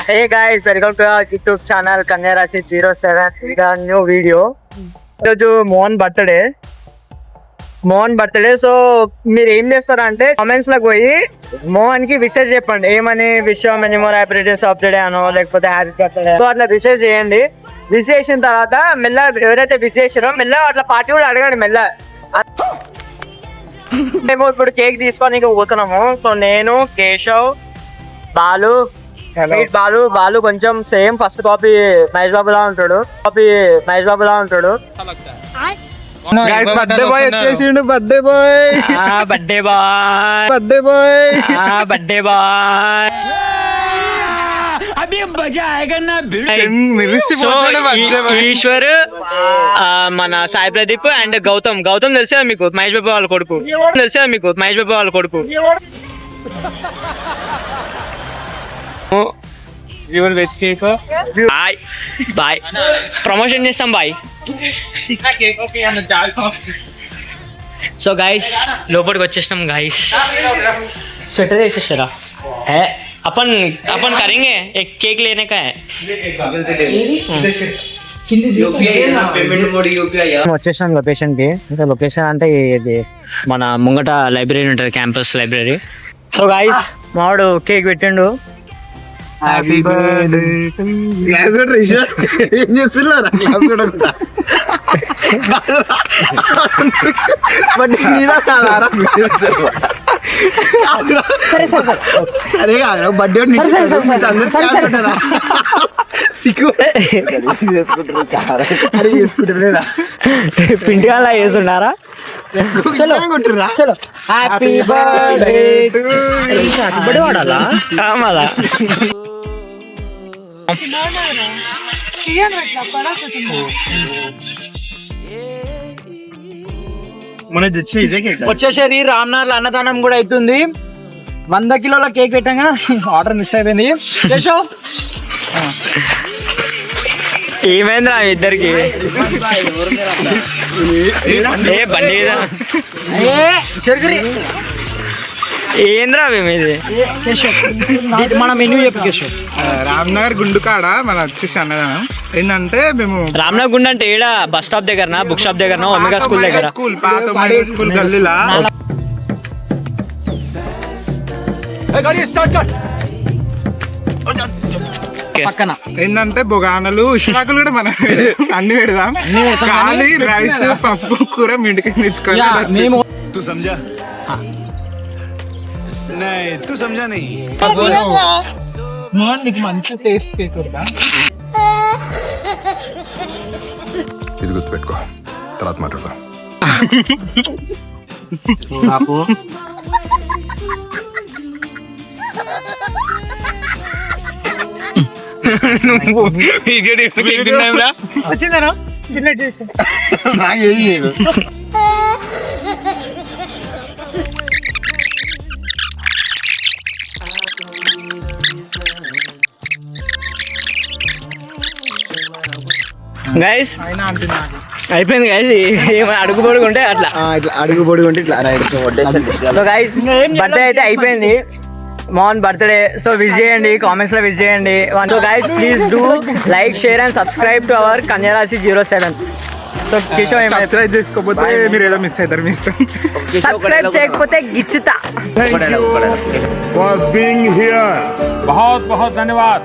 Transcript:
Hey guys, welcome to our YouTube channel Kanya Rashi 07. We got new video. ఈరోజు Mohan birthday so మీరు ఏం చేస్తారంటే comments లకు పోయి మోహన్ కి విషెస్ చెప్పండి. ఏమని విషయం many more happy returns of the day అనో లేకపోతే హ్యాపీ బర్త్డే సో అట్లా విషెస్ చేయండి. విష్ చేసిన తర్వాత మెల్ల ఎవరైతే విష్ చేసారో మెల్ల అట్లా పార్టీ కూడా అడగండి మెల్ల. మేము ఇప్పుడు కేక్ తీసుకొని పోతున్నాము. సో నేను కేశవ్ బాలు కొంచెం same first copy Mahesh Babu లా ఉంటాడు. బర్త్డే బాయ్ వచ్చేసిండు. బర్త్డే బాయ్ ఈశ్వర్, మన సాయి ప్రదీప్ అండ్ గౌతమ్ తెలుసా మీకు? మహేష్ బాబు వాళ్ళ కొడుకు. బాయ్ ప్రమోషన్ చేస్తాం బాయ్. సో గైస్ లోపలికి వచ్చేసినాం గైస్. స్వెటర్ వేసేసారా? अपन करेंगे एक केक लेने का है. వచ్చేసాం లొకేషన్ కి. లొకేషన్ అంటే ఇది మన ముంగట లైబ్రరీ ఉంటుంది, క్యాంపస్ లైబ్రరీ. సో గైస్ మావాడు కేక్ పెట్టిండు. హ్యాపీ బర్త్డే ఏం చేస్తున్నారు? సరే కాదు బర్త్డే పిండి అలా వేసున్నారా? చలో చలో హ్యాపీ బర్త్డే వాడాలా మళ్ళా వచ్చేసరి రామ్నాథ్ అన్నదానం కూడా అవుతుంది. 100 కిలోల కేక్ పెట్టాగా ఆర్డర్ మిస్ అయిపోయింది. ఏమైందిరా ఇద్దరికి? బండి ఏంద్రా ఇది? మన మెనూ చెప్పు కేశవ్. రామ్నగర్ గుండు కాడ మన వచ్చేసి అన్నదానం ఏంటంటే మేము రామ్నగర్ గుండు అంటే ఏడా బస్ స్టాప్ దగ్గర, బుక్ షాప్ దగ్గర, ఒమేగా స్కూల్ దగ్గర, స్కూల్ గల్లీలా పక్కన ఏంటంటే బొగానలు ఇష్టాకులు కూడా మనం అన్ని పెడదాం. ఖాళీ రైస్ పప్పు కూర మింటికి తెచ్చుకోవాలి. నీకు మంచి టేస్ట్ కేక్ ఇది గుర్తుపెట్టుకో, తర్వాత మాట్లాడదాం. వచ్చిందరా? గైస్ అయిపోయింది గైస్. ఏమైనా అడుగు పొడుగుంటే అట్లా సో గైస్ బర్త్డే అయితే అయిపోయింది. మోహన్ బర్త్డే. సో విష్ చేయండి, కామెంట్స్ లో విష్ చేయండి. So guys please do like, share and subscribe to our కన్యా రాశి 07. సో కిషోర్ సబ్స్క్రైబ్ చేసుకోకపోతే మీరు ఏదో మిస్ అవుతారు. సబ్స్క్రైబ్ చేయకపోతే గిచ్చుతా. बहुत बहुत धन्यवाद.